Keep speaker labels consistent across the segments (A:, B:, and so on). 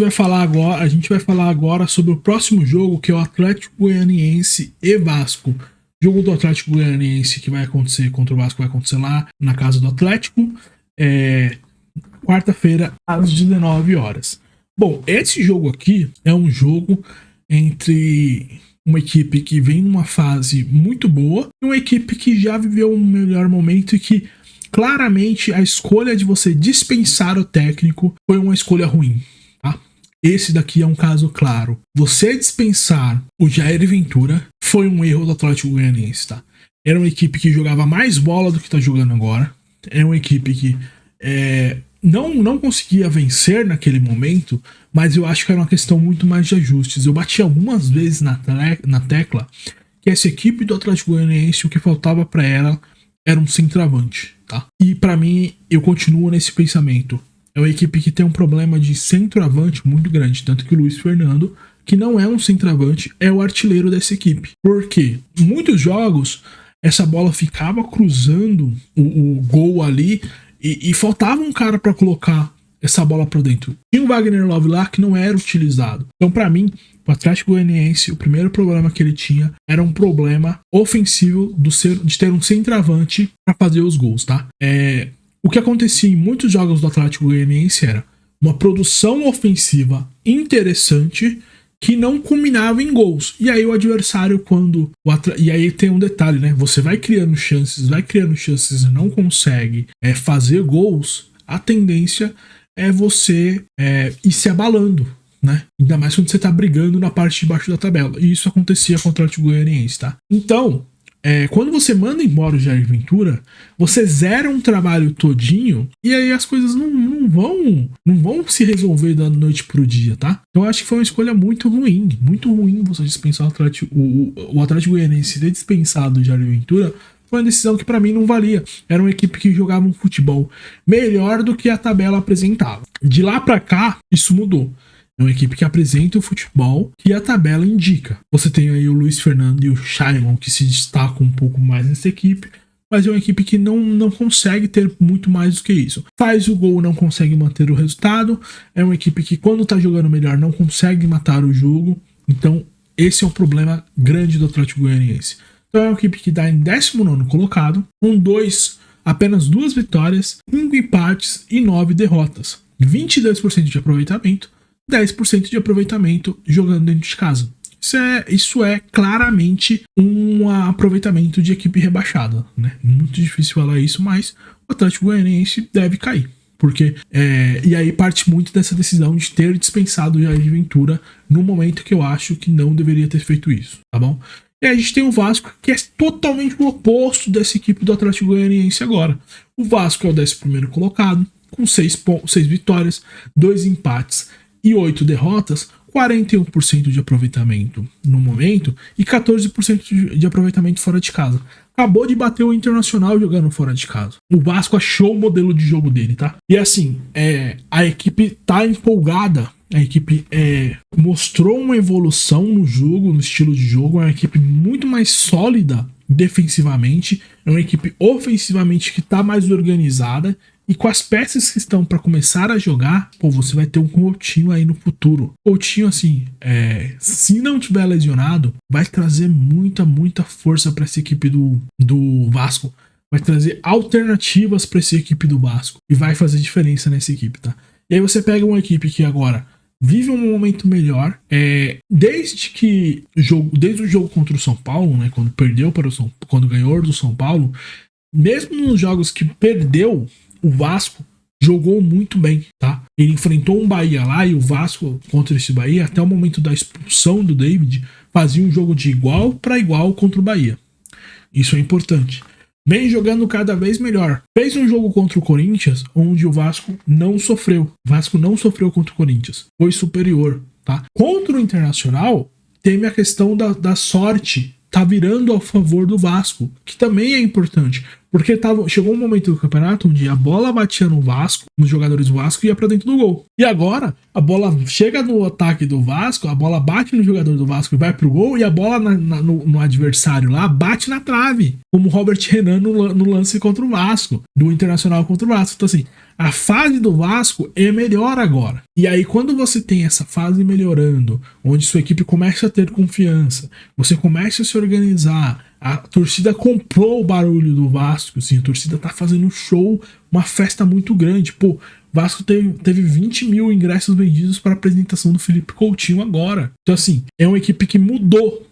A: A gente vai falar agora sobre o próximo jogo, que é o Atlético Goianiense e Vasco. O jogo do Atlético Goianiense que vai acontecer contra o Vasco vai acontecer lá na casa do Atlético, quarta-feira, às 19 horas. Bom, esse jogo aqui é um jogo entre uma equipe que vem numa fase muito boa e uma equipe que já viveu um melhor momento e que claramente a escolha de você dispensar o técnico foi uma escolha ruim, tá? Esse daqui é um caso claro. Você dispensar o Jair Ventura foi um erro do Atlético Goianiense, tá? Era uma equipe que jogava mais bola do que tá jogando agora. É uma equipe que não conseguia vencer naquele momento, mas eu acho que era uma questão muito mais de ajustes. Eu bati algumas vezes na tecla que essa equipe do Atlético Goianiense, o que faltava para ela era um centroavante, tá? E para mim, eu continuo nesse pensamento. É uma equipe que tem um problema de centroavante muito grande, tanto que o Luiz Fernando, que não é um centroavante, é o artilheiro dessa equipe. Porque em muitos jogos essa bola ficava cruzando o gol ali e faltava um cara para colocar essa bola para dentro. Tinha o Wagner Love lá que não era utilizado. Então, para mim, o Atlético Goianiense, o primeiro problema que ele tinha era um problema ofensivo de ter um centroavante para fazer os gols, tá? O que acontecia em muitos jogos do Atlético Goianiense era uma produção ofensiva interessante que não culminava em gols. E aí o adversário, e aí tem um detalhe, né? Você vai criando chances e não consegue fazer gols, a tendência é você ir se abalando, né? Ainda mais quando você tá brigando na parte de baixo da tabela. E isso acontecia com o Atlético Goianiense, tá? Então, quando você manda embora o Jair Ventura, você zera um trabalho todinho e aí as coisas não vão se resolver da noite pro dia, tá? Então eu acho que foi uma escolha muito ruim você dispensar o Atlético Goianiense ter dispensado o Jair Ventura. Foi uma decisão que pra mim não valia. Era uma equipe que jogava um futebol melhor do que a tabela apresentava. De lá pra cá, isso mudou. É uma equipe que apresenta o futebol que a tabela indica. Você tem aí o Luiz Fernando e o Shailon que se destacam um pouco mais nessa equipe, mas é uma equipe que não consegue ter muito mais do que isso. Faz o gol, não consegue manter o resultado. É uma equipe que quando tá jogando melhor não consegue matar o jogo. Então esse é o problema grande do Atlético Goianiense. Então é uma equipe que dá em 19º colocado, com apenas 2 vitórias, 5 empates e 9 derrotas. 22% de aproveitamento, 10% de aproveitamento jogando dentro de casa. Isso é claramente um aproveitamento de equipe rebaixada, né? Muito difícil falar isso, mas o Atlético Goianiense deve cair. Porque, e aí parte muito dessa decisão de ter dispensado o Jair Ventura no momento que eu acho que não deveria ter feito isso, tá bom? E aí a gente tem o Vasco, que é totalmente o oposto dessa equipe do Atlético Goianiense agora. O Vasco é o 11º colocado, com 6 vitórias, 2 empates e 8 derrotas, 41% de aproveitamento no momento e 14% de aproveitamento fora de casa. Acabou de bater o Internacional jogando fora de casa. O Vasco achou o modelo de jogo dele, tá? E assim, a equipe tá empolgada. A equipe mostrou uma evolução no jogo, no estilo de jogo. É uma equipe muito mais sólida defensivamente. É uma equipe ofensivamente que tá mais organizada. E com as peças que estão para começar a jogar, você vai ter um Coutinho aí no futuro. Coutinho, assim, se não tiver lesionado, vai trazer muita força para essa equipe do Vasco. Vai trazer alternativas para essa equipe do Vasco. E vai fazer diferença nessa equipe, tá? E aí você pega uma equipe que agora vive um momento melhor. Desde o jogo contra o São Paulo, né? Quando ganhou do São Paulo, mesmo nos jogos que perdeu, o Vasco jogou muito bem, tá? Ele enfrentou um Bahia lá e o Vasco contra esse Bahia, até o momento da expulsão do David, fazia um jogo de igual para igual contra o Bahia. Isso é importante. Vem jogando cada vez melhor. Fez um jogo contra o Corinthians, onde o Vasco não sofreu. O Vasco não sofreu contra o Corinthians. Foi superior, tá? Contra o Internacional, teve a questão da sorte. Tá virando ao favor do Vasco, que também é importante, porque chegou um momento do campeonato onde a bola batia no Vasco, nos jogadores do Vasco e ia pra dentro do gol. E agora, a bola chega no ataque do Vasco, a bola bate no jogador do Vasco e vai pro gol, e a bola no adversário lá bate na trave, como o Robert Renan no lance contra o Vasco, do Internacional contra o Vasco. Então assim, a fase do Vasco é melhor agora. E aí, quando você tem essa fase melhorando, onde sua equipe começa a ter confiança, você começa a se organizar, a torcida comprou o barulho do Vasco, assim, a torcida tá fazendo um show, uma festa muito grande. Pô, Vasco teve 20 mil ingressos vendidos para a apresentação do Felipe Coutinho agora. Então, assim, é uma equipe que mudou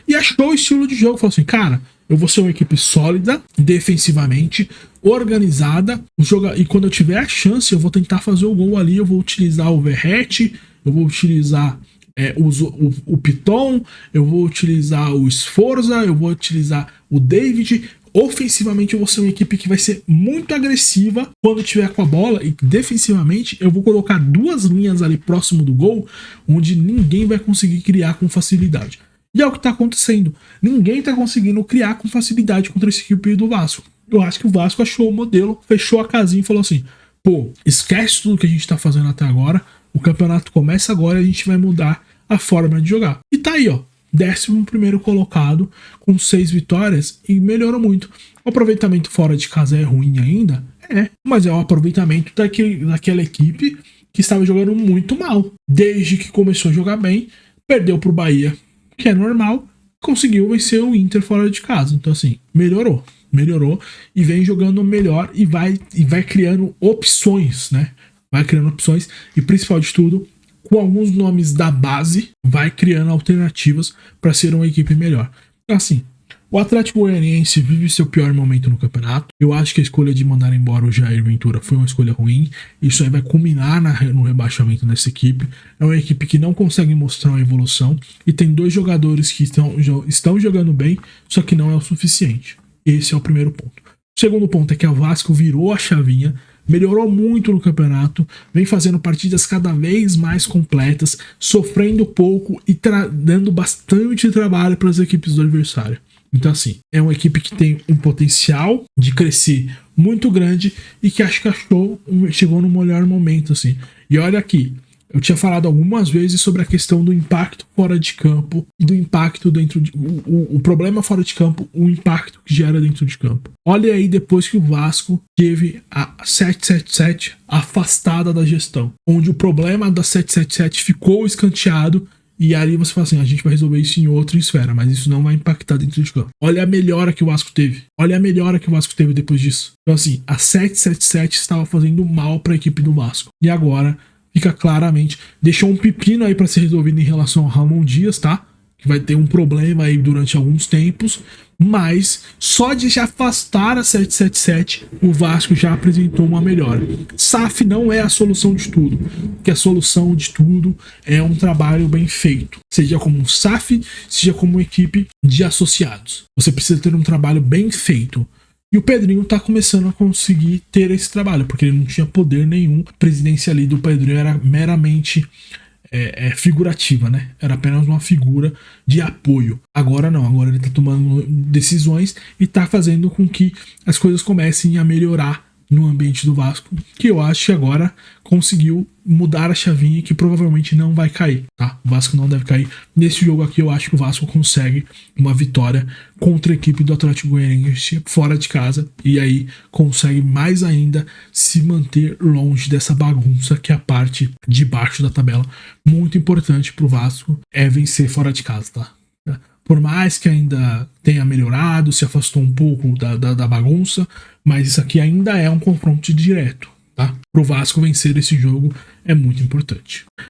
A: e achou o estilo de jogo. Falou assim, cara, eu vou ser uma equipe sólida, defensivamente, organizada, e quando eu tiver a chance, eu vou tentar fazer o gol ali, eu vou utilizar o Verratti, eu vou utilizar o Piton, eu vou utilizar o Sforza, eu vou utilizar o David. Ofensivamente eu vou ser uma equipe que vai ser muito agressiva quando tiver com a bola, e defensivamente eu vou colocar duas linhas ali próximo do gol, onde ninguém vai conseguir criar com facilidade. E é o que tá acontecendo. Ninguém tá conseguindo criar com facilidade contra esse equipe do Vasco. Eu acho que o Vasco achou o modelo, fechou a casinha e falou assim, pô, esquece tudo que a gente tá fazendo até agora, o campeonato começa agora e a gente vai mudar a forma de jogar. E tá aí, ó, 11º colocado com 6 vitórias e melhorou muito. O aproveitamento fora de casa é ruim ainda? É, mas é o aproveitamento daquela equipe que estava jogando muito mal. Desde que começou a jogar bem, perdeu pro Bahia, que é normal, conseguiu vencer o Inter fora de casa. Então, assim, melhorou e vem jogando melhor e vai criando opções, né? Vai criando opções e, principal de tudo, com alguns nomes da base, vai criando alternativas para ser uma equipe melhor. Então, assim, o Atlético Goianiense vive seu pior momento no campeonato. Eu acho que a escolha de mandar embora o Jair Ventura foi uma escolha ruim. Isso aí vai culminar no rebaixamento dessa equipe. É uma equipe que não consegue mostrar uma evolução e tem 2 jogadores que estão jogando bem, só que não é o suficiente. Esse é o primeiro ponto. O segundo ponto é que a Vasco virou a chavinha, melhorou muito no campeonato, vem fazendo partidas cada vez mais completas, sofrendo pouco e dando bastante trabalho para as equipes do adversário. Então, assim, é uma equipe que tem um potencial de crescer muito grande e que acho que chegou no melhor momento, assim. E olha aqui, eu tinha falado algumas vezes sobre a questão do impacto fora de campo e do impacto dentro de... O problema fora de campo, o impacto que gera dentro de campo. Olha aí depois que o Vasco teve a 777 afastada da gestão, onde o problema da 777 ficou escanteado. E aí você fala assim, a gente vai resolver isso em outra esfera, mas isso não vai impactar dentro de campo. Olha a melhora que o Vasco teve. Olha a melhora que o Vasco teve depois disso. Então, assim, a 777 estava fazendo mal para a equipe do Vasco. E agora fica claramente, deixou um pepino aí para ser resolvido em relação ao Ramon Dias, tá? Que vai ter um problema aí durante alguns tempos, mas só de se afastar a 777, o Vasco já apresentou uma melhora. SAF não é a solução de tudo, porque a solução de tudo é um trabalho bem feito, seja como um SAF, seja como uma equipe de associados. Você precisa ter um trabalho bem feito. E o Pedrinho tá começando a conseguir ter esse trabalho, porque ele não tinha poder nenhum. A presidência ali do Pedrinho era meramente figurativa, né? Era apenas uma figura de apoio. Agora não, agora ele tá tomando decisões e tá fazendo com que as coisas comecem a melhorar no ambiente do Vasco, que eu acho que agora conseguiu mudar a chavinha que provavelmente não vai cair, tá? O Vasco não deve cair. Nesse jogo aqui eu acho que o Vasco consegue uma vitória contra a equipe do Atlético Goianiense fora de casa e aí consegue mais ainda se manter longe dessa bagunça que é a parte de baixo da tabela. Muito importante pro Vasco é vencer fora de casa, tá? Por mais que ainda tenha melhorado, se afastou um pouco da bagunça, mas isso aqui ainda é um confronto direto, tá? Pro Vasco vencer esse jogo é muito importante.